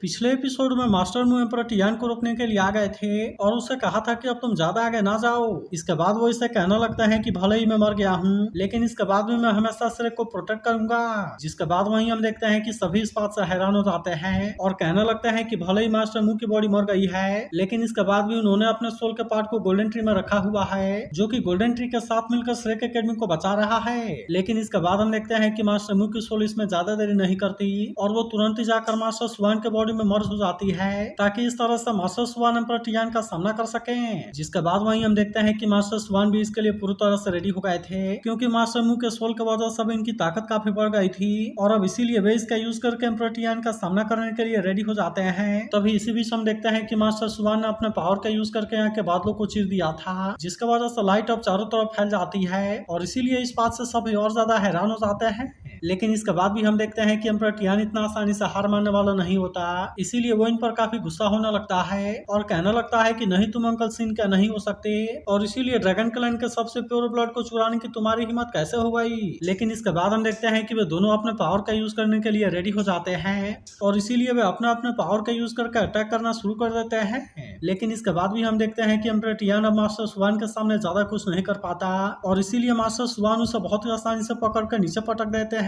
पिछले एपिसोड में मास्टर मुंह एम्परर टियान को रोकने के लिए आ गए थे और उससे कहा था कि अब तुम ज्यादा आगे ना जाओ। इसके बाद वो इसे कहने लगता है कि भले ही मैं मर गया हूँ लेकिन इसके बाद भी मैं हमेशा श्रेक को प्रोटेक्ट करूंगा। जिसके बाद वहीं हम देखते हैं कि सभी इस बात से हैरान हो जाते हैं और कहने लगते हैं कि भले ही मास्टर मुंह की बॉडी मर गई है लेकिन इसके बाद भी उन्होंने अपने सोल के पार्ट को गोल्डन ट्री में रखा हुआ है जो कि गोल्डन ट्री के साथ मिलकर श्रेक एकेडमी को बचा रहा है। लेकिन इसके बाद हम देखते हैं कि मास्टर मुंह की सोल इसमें ज्यादा देरी नहीं करती और वो तुरंत ही जाकर मास्टर स्वान के बॉडी में मर्ज हो जाती है ताकि इस तरह से मास्टर स्वान एम्परर टियान का सामना कर सकें। जिसके बाद वहीं हम देखते हैं कि मास्टर स्वान भी इसके लिए पूरी तरह से रेडी हो गए थे क्योंकि मास्टर मुंह के सोल के वजह से इनकी ताकत काफी बढ़ गई थी और अब इसीलिए वे इसका यूज करके एम्परर टियान का सामना करने के लिए रेडी हो जाते हैं। तभी इसी बीच हम देखते हैं कि मास्टर स्वान ने अपने पावर का यूज करके यहाँ के बादलों को चीर दिया था जिसके वजह से लाइट अब चारों तरफ फैल जाती है और इसीलिए इस बात से सभी और ज्यादा हैरान हो जाते हैं। लेकिन इसके बाद भी हम देखते हैं कि एम्परर टियान इतना आसानी से हार मानने वाला नहीं होता, इसीलिए वो इन पर काफी गुस्सा होने लगता है और कहने लगता है कि नहीं तुम अंकल सीन का नहीं हो सकते और इसीलिए ड्रैगन क्लैन के सबसे प्योर ब्लड को चुराने की तुम्हारी हिम्मत कैसे हो गई। लेकिन इसके बाद हम देखते हैं कि वे दोनों अपने पावर का यूज करने के लिए रेडी हो जाते हैं और इसीलिए वे अपने अपने पावर का यूज करके अटैक करना शुरू कर देते हैं। लेकिन इसके बाद भी हम देखते हैं कि एम्परर टियान अब मास्टर स्वान के सामने ज्यादा कुछ नहीं कर पाता और इसीलिए मास्टर स्वान उसे बहुत ही आसानी से पकड़ कर नीचे पटक देते हैं।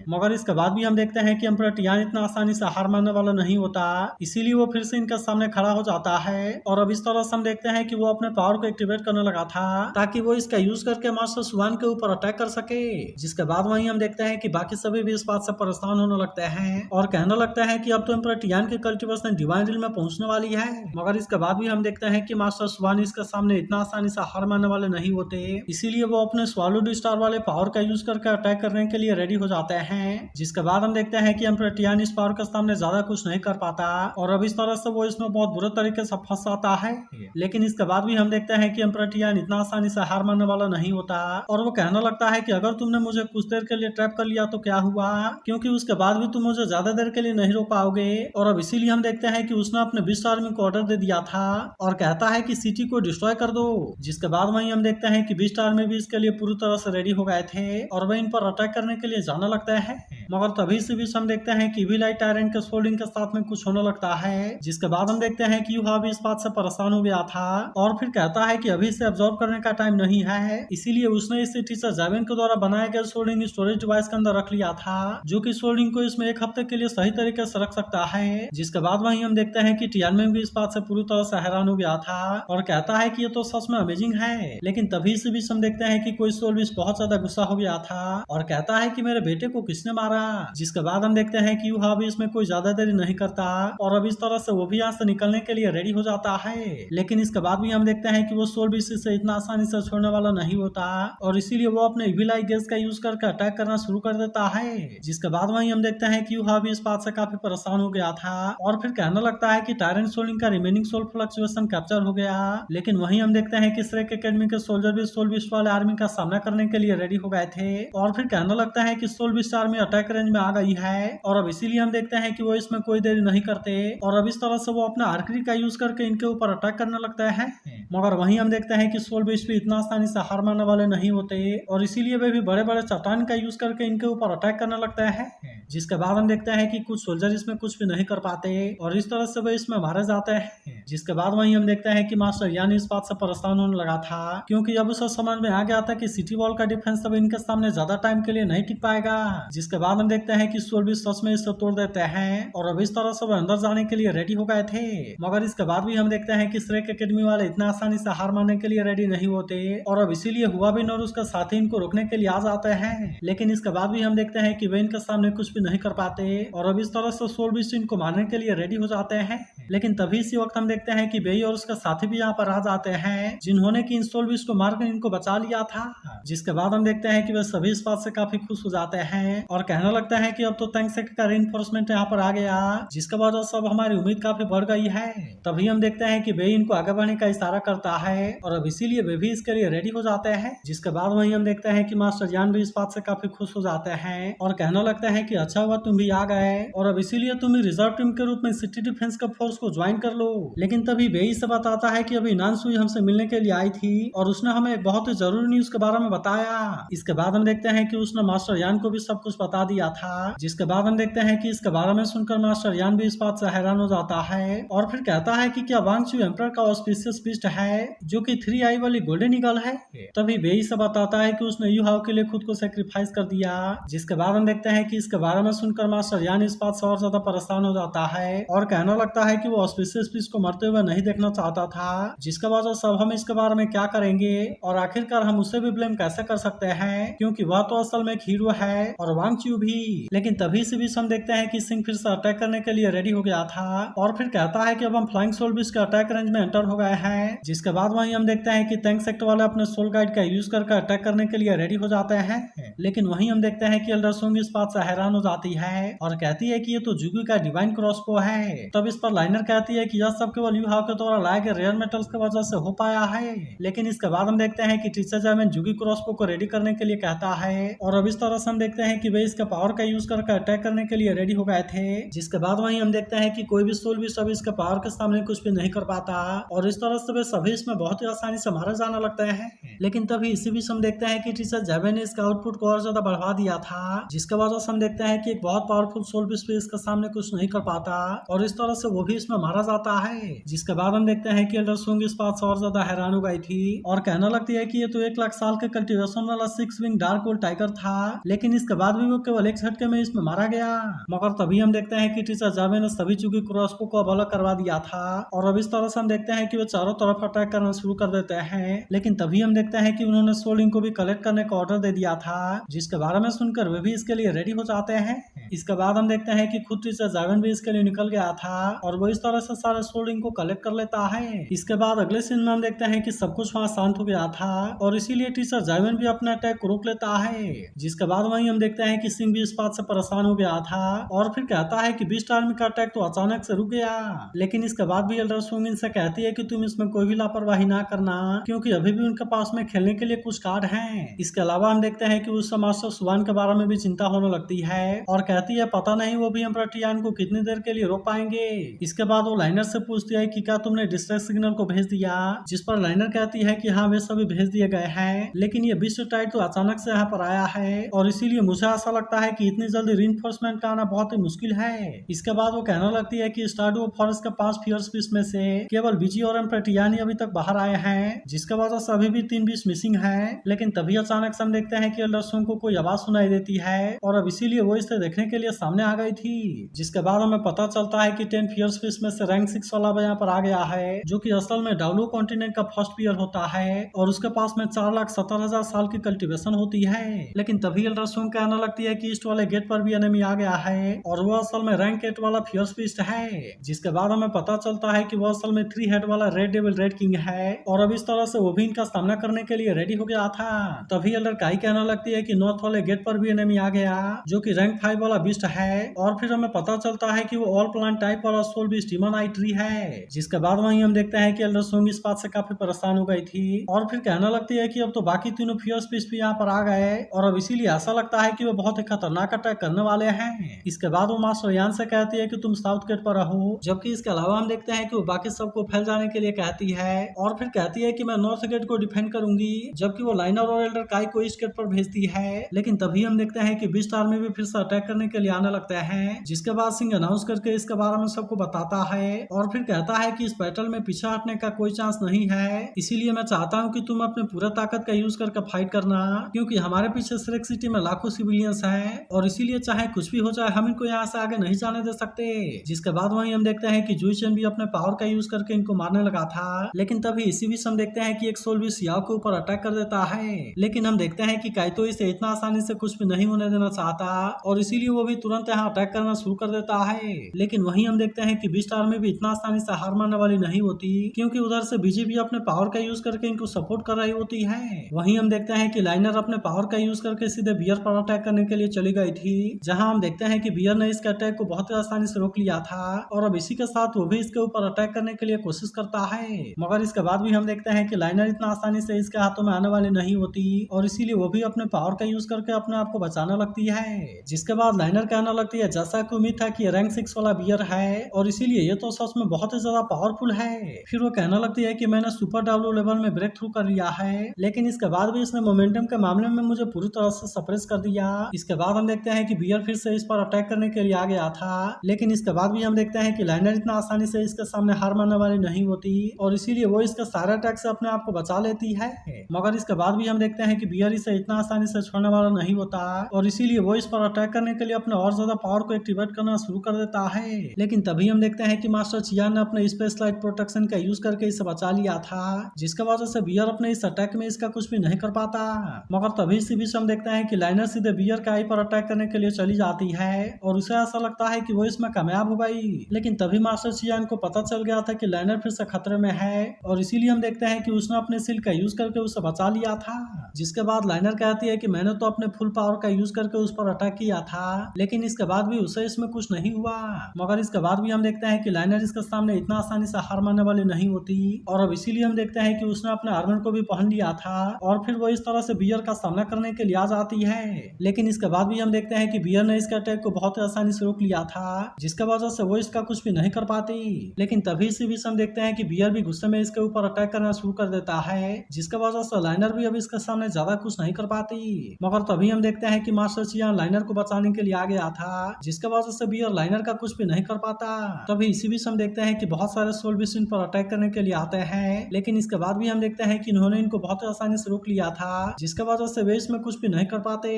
मगर इसके बाद भी हम देखते हैं कि एम्परर टियान इतना आसानी से हार मानने वाला नहीं होता, इसीलिए वो फिर से इनके सामने खड़ा हो जाता है और अब इस तरह से हम देखते हैं कि वो अपने पावर को एक्टिवेट करने लगा था ताकि वो इसका यूज करके मास्टर स्वान के ऊपर अटैक कर सके। जिसके बाद वहीं हम देखते हैं कि बाकी सभी भी इस बात से परेशान होने लगते हैं और कहने लगते हैं कि अब तो एम्परर टियान की कल्टीवेशन डिवाइन रिल में पहुंचने वाली है। मगर इसके बाद भी हम देखते हैं कि मास्टर स्वान इसके सामने इतना आसानी से हार मानने वाले नहीं होते, इसीलिए वो अपने स्वालोड स्टार वाले पावर का यूज करके अटैक करने के लिए रेडी हो जाते हैं। जिसके बाद हम देखते हैं कि एम्परर टियान इस पावर के सामने ज्यादा कुछ नहीं कर पाता और अब इस तरह से वो इसमें बहुत बुरे तरीके से फंस जाता है। लेकिन इसके बाद भी हम देखते हैं कि एम्परर टियान इतना आसानी से हार मानने वाला नहीं होता और वो कहने लगता है कि अगर तुमने मुझे कुछ देर के लिए ट्रैप कर लिया तो क्या हुआ, क्योंकि उसके बाद भी तुम मुझे ज्यादा देर के लिए नहीं रोक पाओगे। और अब इसीलिए हम देखते हैं कि उसने अपने बिस्ट आर्मी को ऑर्डर दे दिया था और कहता है कि सिटी को डिस्ट्रॉय कर दो। जिसके बाद वहीं हम देखते हैं कि बिस्ट आर्मी भी इसके लिए पूरी तरह से रेडी हो गए थे और वह इन पर अटैक करने के लिए जाने लगते हैं। मगर तभी से भी हम देखते हैं कि इविल आई टायरेंट के सोल्डिंग के साथ में कुछ होने लगता है। जिसके बाद हम देखते हैं कि यूहा भी इस बात से परेशान हो गया था और फिर कहता है कि अभी से अब्सॉर्ब करने का टाइम नहीं है, इसीलिए उसने इस सिटी से जैविन के द्वारा बनाए गए सोल्डिंग स्टोरेज डिवाइस के अंदर रख लिया था जो कि सोल्डिंग को इसमें एक हफ्ते के लिए सही तरीके से रख सकता है। जिसके बाद वहीं हम देखते हैं कि टियानमेन भी इस बात से पूरी तरह से हैरान हो गया था और कहता है कि ये तो सच में अमेजिंग है। लेकिन तभी से भी हम देखते हैं कि कोई सोल्विस बहुत ज्यादा गुस्सा हो गया था और कहता है कि मेरे बेटे को किसने मारा। जिसके बाद हम देखते हैं कि यूहा भी इसमें कोई ज्यादा देरी नहीं करता और अब इस तरह से वो भी यहाँ से निकलने के लिए रेडी हो जाता है। लेकिन इसके बाद भी हम देखते हैं कि वो सोल भी से इतना आसानी से छोड़ने वाला नहीं होता और इसीलिए वो अपने इविल आई गैस का यूज करके अटैक करना शुरू कर देता है। जिसके बाद वहीं हम देखते हैं कि यूहा भी इस बात से काफी परेशान हो गया था और फिर कहने लगता है कि टायरेंट सोलिंग का रिमेनिंग सोल फ्लक्चुएशन कैप्चर हो गया। लेकिन वहीं हम देखते हैं कि श्रेक एकेडमी के सोल्जर भी सोल बिस्ट वाले आर्मी का सामना करने के लिए रेडी हो गए थे और फिर कहने लगता है कि soul beast army attack range में आ गई है और अब इसीलिए हम देखते हैं कि वो इसमें कोई देरी नहीं करते और अब इस तरह से वो अपना आर्करी का यूज करके इनके ऊपर अटैक करने लगता है। मगर वहीं हम देखते हैं कि सोल बिस्ट भी इतना आसानी से हार मानने वाले नहीं होते और इसीलिए वे भी बड़े बड़े चट्टान का यूज करके इनके ऊपर अटैक करने लगता है। जिसके बाद हम देखते हैं कि कुछ सोल्जर इसमें कुछ भी नहीं कर पाते और इस तरह से वे इसमें मारे जाते हैं। जिसके बाद वहीं हम देखते हैं कि मास्टर यानी इस बात से परेशान होने लगा था क्योंकि अब उसे समझ में आ गया था कि सिटी वॉल का डिफेंस अब इनके सामने ज्यादा टाइम के लिए नहीं टिक पाएगा। जिसके बाद हम देखते हैं कि सोल भी सच में इसे तोड़ देते हैं और अब इस तरह से वो अंदर जाने के लिए रेडी हो गए थे। मगर इसके बाद भी हम देखते हैं कि श्रेक एकेडमी वाले इतना आसानी से हार मानने के लिए रेडी नहीं होते और अब इसीलिए हुआ भी और उसका साथी इनको रोकने के लिए आ जाते हैं। लेकिन इसके बाद भी हम देखते हैं कि वे इनके सामने कुछ भी नहीं कर पाते और अब इस तरह से सोल बिस्ट इनको मारने के लिए रेडी हो जाते हैं। लेकिन तभी इसी वक्त हम देखते हैं कि बेई और उसका साथी भी यहाँ पर आ जाते हैं जिन्होंने कि इन सोल बिस्ट को मारकर इनको बचा लिया था। जिसके बाद हम देखते हैं कि वे सभी इस बात से काफी खुश हो जाते हैं और कहने लगता है कि अब तो तंगसेक का रेनफोर्समेंट यहाँ पर आ गया जिसके बाद सब हमारी उम्मीद काफी बढ़ गई है। तभी हम देखते हैं कि बेई इनको आगे बढ़ने का इशारा करता है और अब इसीलिए वे भी इसके लिए रेडी हो जाते हैं। जिसके बाद वहीं हम देखते हैं कि मास्टर यान भी इस बात से काफी खुश हो जाते हैं और कहने लगते हैं कि अच्छा हुआ तुम भी आ गए और अब इसीलिए तुम भी रिजर्व टीम के रूप में सिटी डिफेंस का फोर्स को ज्वाइन कर लो। लेकिन तभी बेई से बताता है कि अभी नानसुई हमसे मिलने के लिए आई थी और उसने हमें एक बहुत ही जरूरी न्यूज के बारे में बताया। इसके बाद हम देखते हैं कि उसने मास्टर यान को भी सब कुछ बता दिया था। जिसके बाद हम देखते हैं कि इसके बारे में सुनकर मास्टर यान भी इस बात से हैरान हो जाता है और फिर कहता है कि क्या वांगचू एम्परर का ऑस्पिशियस बीस्ट है जो कि 3 आई वाली गोल्डन ईगल है। तभी बेई से बताता है कि उसने यू हाउ के लिए खुद को सेक्रीफाइस कर दिया। जिसके बाद हम देखते हैं कि इसके बारे में सुनकर मास्टर यान इस बात से और ज्यादा परेशान हो जाता है और कहने लगता है कि वो ऑस्पिशियस बीस्ट को मरते हुए नहीं देखना चाहता था। जिसके बाद सब हम इसके बारे में क्या करेंगे और आखिरकार हम उसे भी ब्लेम कैसे कर सकते हैं क्योंकि वह तो असल में एक हीरो है और वांगचू भी। लेकिन तभी से भी हम देखते हैं कि सिंह फिर से अटैक करने के लिए रेडी हो गया था और फिर कहता है कि अब हम फ्लाइंग सोल बीस्ट के अटैक रेंज में एंटर हो गए हैं। जिसके बाद वहीं हम देखते हैं कि टैंक सेक्टर वाले अपने सोल गाइड का यूज करके अटैक करने के लिए रेडी हो जाते हैं। लेकिन वहीं हम देखते हैं कि एल्डर सोंग इस बात से हैरान हो जाती है और कहती है कि ये तो जुगी का डिवाइन क्रॉसबो है। तब इस पर लाइनर कहती है कि यह सब केवल यू हाउ के द्वारा लाए गए रेयर मेटल्स की वजह से हो पाया है। लेकिन इसके बाद हम देखते हैं कि टीचर जैमिन जुगी क्रॉसबो को रेडी करने के लिए कहता है और अब इस तरह से हम देखते हैं कि वे इसके पावर का यूज करके अटैक करने के लिए रेडी हो गए थे। जिसके बाद वहीं हम देखते हैं कि कोई भी सोल भी सब इसके पावर के सामने कुछ भी नहीं कर पाता और इस तरह से वे सभी इसमें बहुत ही आसानी से मारे जाने लगते हैं। लेकिन तभी इसी बीच हम देखते हैं कि टीचर जैमिन ने इसका आउटपुट को और ज्यादा बढ़ा दिया था। जिसके वजह से हम देखते हैं कि एक बहुत पावरफुल सोल भी इसके सामने कुछ नहीं कर पाता और इस तरह से वो भी इसमें मारा जाता है। जिसके बाद हम देखते हैं कि एल्डर सोंग इस बात से और ज्यादा हैरान हो गई थी और कहने लगती है कि ये तो 1 लाख साल के कल्टीवेशन वाला 6 विंग डार्क गोल्ड टाइगर था लेकिन इसके बाद भी वो केवल एक झटके में इसमें मारा गया। मगर तभी हम देखते हैं कि टीचर जावे ने सभी जुगी क्रॉसबो को अब अलग करवा दिया था और अब इस तरह से हम देखते हैं कि वो चारों तरफ अटैक करना शुरू कर देते हैं। लेकिन तभी हम देखते हैं कि उन्होंने सोलिंग को भी कलेक्ट करने का ऑर्डर दे दिया था जिसके बारे में सुनकर वे भी इसके लिए रेडी हो जाते हैं। इसके बाद हम देखते हैं कि खुद टीचर जावेन भी इसके लिए निकल गया था और वो इस तरह से सारे सोलिंग को कलेक्ट कर लेता है। इसके बाद अगले सीन में हम देखते हैं कि सब कुछ वहाँ शांत हो गया था और इसीलिए टीचर जावेन भी अपने अटैक को रोक लेता है। जिसके बाद वहीं हम देखते हैं कि सिंह भी इस बात से परेशान हो गया था और फिर कहता है कि बीस्ट आर्मी का अटैक तो अचानक से रुक गया। लेकिन इसके बाद भी एल्डर सोंग इनसे कहती है कि तुम इसमें कोई भी लापरवाही ना करना क्योंकि अभी भी उनके पास में खेलने के लिए कुछ कार्ड हैं। इसके अलावा हम देखते हैं कि उस मास्टर सुवान के बारे में भी चिंता होने लगती है और कहती है पता नहीं वो भी एम्परर टियान को कितनी देर के लिए रोक पाएंगे। इसके बाद वो लाइनर से पूछती है कि क्या तुमने डिस्ट्रेस सिग्नल को भेज दिया, जिस पर लाइनर कहती है कि हाँ वे सभी भेज दिए गए हैं लेकिन ये बीस्ट टाइड तो अचानक से यहाँ पर आया है और इसीलिए मुझे ऐसा लगता है कि इतनी जल्दी रीइंफोर्समेंट का आना बहुत ही मुश्किल है। इसके बाद वो कहने लगती है कि स्टारडू फॉरेस्ट के 5 फियर्स बीस्ट में से केवल बीजी और एम्परर टियान ही अभी तक बाहर आए हैं जिसके वजह से अभी भी 3 बीस्ट मिसिंग है। लेकिन तभी अचानक से हम देखते हैं कि एल्डर सोंग को कोई आवाज सुनाई देती है और अब इसीलिए वो इसे देखने के लिए सामने आ गई थी। जिसके बाद हमें पता चलता है कि 10 फियर्स बीस्ट में से रैंक 6 वाला यहाँ पर आ गया है जो कि असल में डाउलो कॉन्टिनेंट का फर्स्ट पियर होता है और उसके पास में 4,70,000 साल की कल्टीवेशन होती है। लेकिन तभी एल्डर सोंग कहने लगती है कि ईस्ट वाले गेट पर भी एनिमी आ गया है और वो असल में रैंक 8 वाला फियर्स बीस्ट है। जिसके बाद हमें पता चलता है कि वो असल में 3 हेड वाला रेड डेविल रेड किंग है और अब इस तरह से वो भी इनका सामना करने के लिए रेडी हो गया था। तभी एल्डर काई कहने लगती है कि नॉर्थ वाले गेट पर भी एनिमी आ गया जो कि रैंक 5 वाला बीस्ट है और फिर हमें पता चलता है कि वो ऑल प्लांट टाइप वाला सोल बीस्ट डिमन आई ट्री है। जिसके बाद वहीं हम देखते हैं कि एल्डर सोंग इस बात से काफी परेशान हो गई थी और फिर कहने लगती है कि अब तो बाकी तीनों फियर्स बीस्ट भी यहाँ पर आ गए और अब इसीलिए ऐसा लगता है कि वो बहुत ही खतरनाक अटैक करने वाले हैं। इसके बाद वो मास्टर यान से कहती है कि तुम साउथ गेट पर रहो जबकि इसके अलावा हम देखते हैं कि वो बाकी सबको फैल जाने के लिए कहती है और फिर कहती है कि मैं नॉर्थ गेट को डिफेंड करूंगी जबकि वो लाइनर और एल्डर काई को ईस्ट गेट पर भेजती है। लेकिन तभी हम देखते हैं कि बीस्ट आर्मी भी फिर से अटैक करने के लिए आने लगते हैं जिसके बाद सिंह अनाउंस करके इसके बारे में सबको बताता है और फिर कहता है कि इस बैटल में पीछे हटने का कोई चांस नहीं है, इसीलिए मैं चाहता हूँ कि तुम अपने पूरा ताकत का यूज करके फाइट करना क्योंकि हमारे पीछे सिरेक सिटी में लाखों सिविलियंस हैं और इसीलिए चाहे कुछ भी हो जाए हम इनको यहाँ से आगे नहीं जाने दे सकते। जिसके बाद वहीं हम देखते हैं कि जुई चेन भी अपने पावर का यूज करके इनको मारने लगा था। लेकिन तभी इसी बीच हम देखते हैं कि एक सोल भी सियाओ के ऊपर अटैक कर देता है। लेकिन हम देखते हैं कि काइतो इसे इतना आसानी से कुछ भी नहीं होने देना चाहता और इसीलिए वो भी तुरंत यहाँ अटैक करना शुरू कर देता है। लेकिन वहीं हम देखते हैं कि बीस्ट आर्मी भी इतना आसानी से हार मानने वाली नहीं होती, क्योंकि उधर से बीजेपी अपने पावर का यूज करके इनको सपोर्ट कर रही होती है। वहीं हम देखते हैं कि लाइनर अपने पावर का यूज करके सीधे बियर पर अटैक करने के लिए चली गई थी, जहां हम देखते हैं कि बियर ने इसके अटैक को बहुत ही आसानी से रोक लिया था और अब इसी के साथ वो भी इसके ऊपर अटैक करने के लिए कोशिश करता है। मगर इसके बाद भी हम देखते हैं कि लाइनर इतना आसानी से इसके हाथों में आने वाली नहीं होती और इसीलिए वो भी अपने पावर का यूज करके अपने आप को बचाने लगती है। जिसके बाद लाइनर कहने लगती है जैसा कि उम्मीद था कि रैंक 6 वाला बियर है और इसीलिए ये तो सच में बहुत ही ज्यादा पावरफुल है। फिर वो कहने लगती है कि मैंने सुपर डब्ल्यू लेवल में ब्रेक थ्रू कर लिया है, लेकिन इसके बाद भी इसने मोमेंटम के मामले में मुझे पूरी तरह से सप्रेस कर दिया। इसके बाद हम देखते हैं कि बियर फिर से इस पर अटैक करने के लिए आ गया था, लेकिन इसके बाद भी हम देखते हैं कि लाइनर इतना आसानी से इसके सामने हार मानने वाली नहीं होती और इसीलिए वो इसके सारे अटैक से अपने आप को बचा लेती है। मगर इसके बाद भी हम देखते हैं कि बियर इसे इतना आसानी से छोड़ने वाला नहीं होता और इसीलिए वो इस पर अटैक करने के लिए अपने और ज्यादा पावर को एक्टिवेट करना शुरू कर देता है। लेकिन तभी हम देखते हैं कि मास्टर चियान ने अपने स्पेस लाइट प्रोटेक्शन का यूज करके इसे बचा लिया था, जिसके वजह से बियर अपने इस अटैक में इसका कुछ भी नहीं कर पाता। मगर तभी इसी बीच हम देखते हैं कि लाइनर सीधे बियर के आई पर अटैक करने के लिए चली जाती है और उसे ऐसा लगता है कि वो इसमें कामयाब हो गई। लेकिन तभी मास्टर चियान को पता चल गया था कि लाइनर फिर से खतरे में है और इसीलिए हम देखते हैं कि उसने अपने सील का यूज करके उसे बचा लिया था। जिसके बाद लाइनर कहती है कि मैंने तो अपने फुल पावर का यूज करके उस पर अटैक किया था, लेकिन इसके बाद भी उसे इसमें कुछ नहीं हुआ। मगर इसके बाद भी हम देखते हैं कि लाइनर इसके सामने इतना आसानी से हार मानने वाली नहीं होती और अब इसीलिए हम देखते हैं कि उसने अपने आर्मर को भी पहन लिया था और फिर वो इस तरह से बियर का सामना करने के लिए आ जाती है। लेकिन इसके बाद भी हम देखते हैं कि बियर ने इसके अटैक को बहुत ही आसानी से रोक लिया था, जिसके वजह से वो इसका कुछ भी नहीं कर पाती। लेकिन तभी इसी बीच हम देखते हैं कि बियर भी गुस्से में इसके ऊपर अटैक करना शुरू कर देता है, जिसके वजह से लाइनर भी अब इसके सामने ज्यादा कुछ नहीं कर पाती। मगर तभी हम देखते हैं कि मास्टर चियान लाइनर को बचाने के लिए आ गया था, जिसके वजह से बियर लाइनर का कुछ भी नहीं कर पाता। तभी इसी बीच हम देखते हैं कि बहुत सारे सोल बीस्ट इन पर अटैक करने के लिए आते हैं, लेकिन इसके बाद भी हम देखते हैं कि इन्होंने इनको बहुत आसानी से रोक लिया था, जिसके वजह से वे इसमें कुछ भी नहीं कर पाते।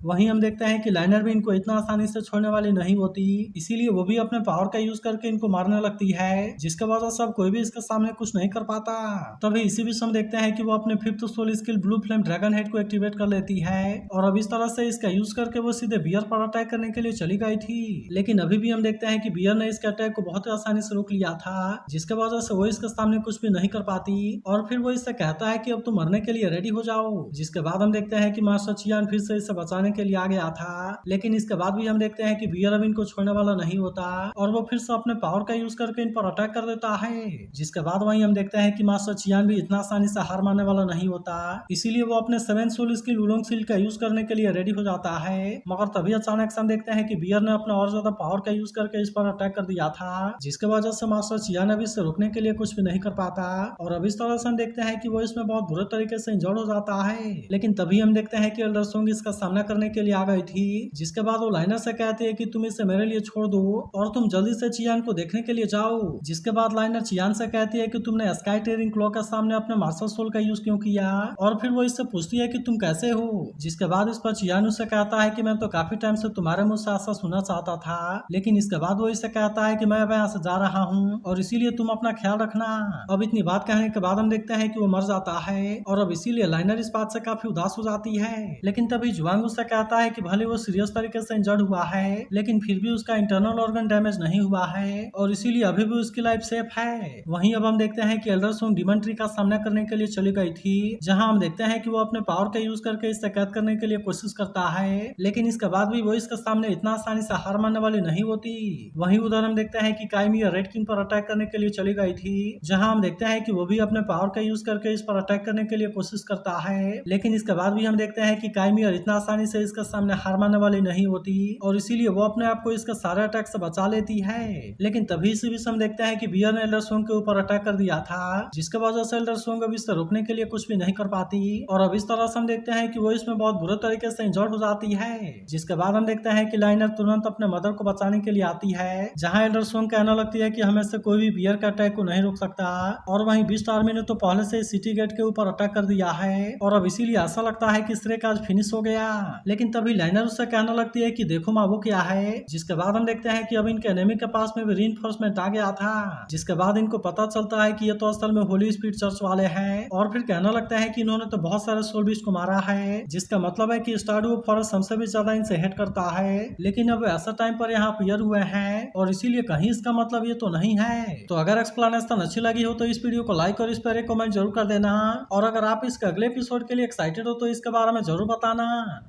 वहीं हम देखते हैं कि लाइनर भी इनको इतना आसानी से छोड़ने वाली नहीं होती, इसीलिए वो भी अपने पावर का यूज करके इनको मारने लगती है, जिसके वजह से अब कोई भी इसके सामने कुछ नहीं कर पाता। तभी इसी बीच हम देखते हैं कि वो अपने 5th soul skill blue flame dragon head को एक्टिवेट कर लेती है और अब इस तरह से इसका यूज करके वो सीधे बियर पर अटैक करने के लिए चली गई थी। लेकिन अभी भी हम देखते हैं कि बियर ने इसके अटैक को बहुत आसानी से रोक लिया था, जिसके वजह से वो इसके सामने कुछ भी नहीं कर पाती और फिर वो इससे कहता है कि अब तुम मरने के लिए रेडी हो जाओ। जिसके बाद हम देखते हैं कि मास्टर चियान फिर से इसे बचाने के लिए आ गया था, लेकिन इसके बाद भी हम देखते हैं कि बियर अब इनको छोड़ने वाला नहीं होता और वो फिर से अपने पावर का यूज करके इन पर अटैक कर देता है। जिसके बाद वहीं हम देखते हैं कि मास्टर चियान भी इतना आसानी से हार मानने वाला नहीं होता, इसीलिए वो अपने 7 सोल स्किल उलोंग सील का यूज करने के लिए रेडी हो जाता है। मगर तभी अचानक से हम देखते हैं कि बियर ने अपना और ज्यादा पावर का यूज करके इस पर अटैक कर दिया था, जिसके वजह से मास्टर चियान अभी इसे रोकने के लिए कुछ भी नहीं कर पाता और अब इस तरह से हम देखते हैं कि वो इसमें बहुत बुरे तरीके से इंजर्ड हो जाता है। लेकिन तभी हम देखते हैं कि एल्डर सोंग इसका सामना करने के लिए आ गई थी, जिसके बाद वो लाइनर से कहती है कि तुम इसे मेरे लिए छोड़ दो और तुम जल्दी से चियान को देखने के लिए जाओ। जिसके बाद लाइनर चियान से कहती है कि तुमने स्काई टेयरिंग क्लॉ के सामने अपने मास्टर सोल का यूज क्यों किया और फिर वो इससे पूछती है कि तुम कैसे हो। जिसके बाद इस पर चियान उससे कहता है कि मैं तो काफी टाइम से तुम्हारे मुंह से ऐसा सुनना चाहता था, लेकिन इसके बाद वो इससे कहता है कि मैं अब यहाँ से जा रहा हूँ और इसीलिए तुम अपना ख्याल रखना। अब इतनी बात कहने के बाद हम देखते हैं कि वो मर जाता है और अब इसीलिए लाइनर इस बात से काफी उदास हो जाती है। लेकिन तभी जुआंग उससे कहता है कि भले वो सीरियस तरीके से इंजर्ड हुआ है, लेकिन फिर भी उसका इंटरनल ऑर्गन डैमेज नहीं हुआ है और इसीलिए अभी भी उसकी लाइफ सेफ है। वहीं अब हम देखते हैं कि एल्डर सोंग डिमन ट्री का सामना करने के लिए चली गई थी, जहां हम देखते हैं कि वो अपने पावर का यूज करके इसे कैद करने के लिए कोशिश करता है, लेकिन इसके बाद भी वो इसके सामने इतना आसानी से हार मानने वाली नहीं होती। वहीं उधर हम देखते हैं कि काइमी रेड किंग पर अटैक करने के लिए चली गई थी, जहां हम देखते हैं कि वो भी अपने पावर का यूज करके इस पर अटैक करने के लिए कोशिश करता है, लेकिन इसके बाद भी हम देखते हैं कि काइमी इतना आसानी से इसके सामने हार मानने वाली नहीं होती और इसीलिए वो अपने आप को इसके सारे अटैक से बचा लेती है। लेकिन तभी इसी बीच हम देखते हैं कि बियर ने एल्डर सोंग के ऊपर अटैक कर दिया था, जिसके वजह से एल्डर सोंग अब इसे रोकने के लिए कुछ भी नहीं कर पाती और अब इस तरह से हम देखते हैं कि वो इसमें बहुत बुरे तरीके से इंजर्ड हो जाती है। जिसके बाद हम देखते हैं कि लाइनर तुरंत अपने मदर को बचाने के लिए आती है, जहां एल्डर सोंग कहने लगती है कि हमें से कोई भी बियर के अटैक को नहीं रोक सकता और वहीं बीस्ट आर्मी ने तो पहले से सिटी गेट के ऊपर अटैक कर दिया है और अब इसीलिए ऐसा लगता है कि श्रेक आज फिनिश हो गया। लेकिन तभी लाइनर उससे कहने लगती है कि देखो माँ वो क्या है। जिसके बाद हम देखते हैं कि अब इनके एनिमी के पास में भी रीइंफोर्समेंट आ गया था, जिसके बाद इनको पता चलता है कि ये तो असल में होली स्पिरिट चर्च वाले हैं और फिर कहना लगता है कि इन्होंने तो बहुत सारे सोल बीस्ट को मारा है, जिसका मतलब है कि स्टारड्यू फॉरेस्ट हमसे भी ज्यादा इनसे हेट करता है। लेकिन अब ऐसा टाइम पर यहाँ अपीयर हुए हैं और इसीलिए कहीं इसका मतलब ये तो नहीं है। तो अगर एक्सप्लेनेशन अच्छी लगी हो तो इस वीडियो को लाइक और इस पर एक कमेंट जरूर कर देना, और अगर आप इसके अगले एपिसोड के लिए एक्साइटेड हो तो इसके बारे में जरूर बताना।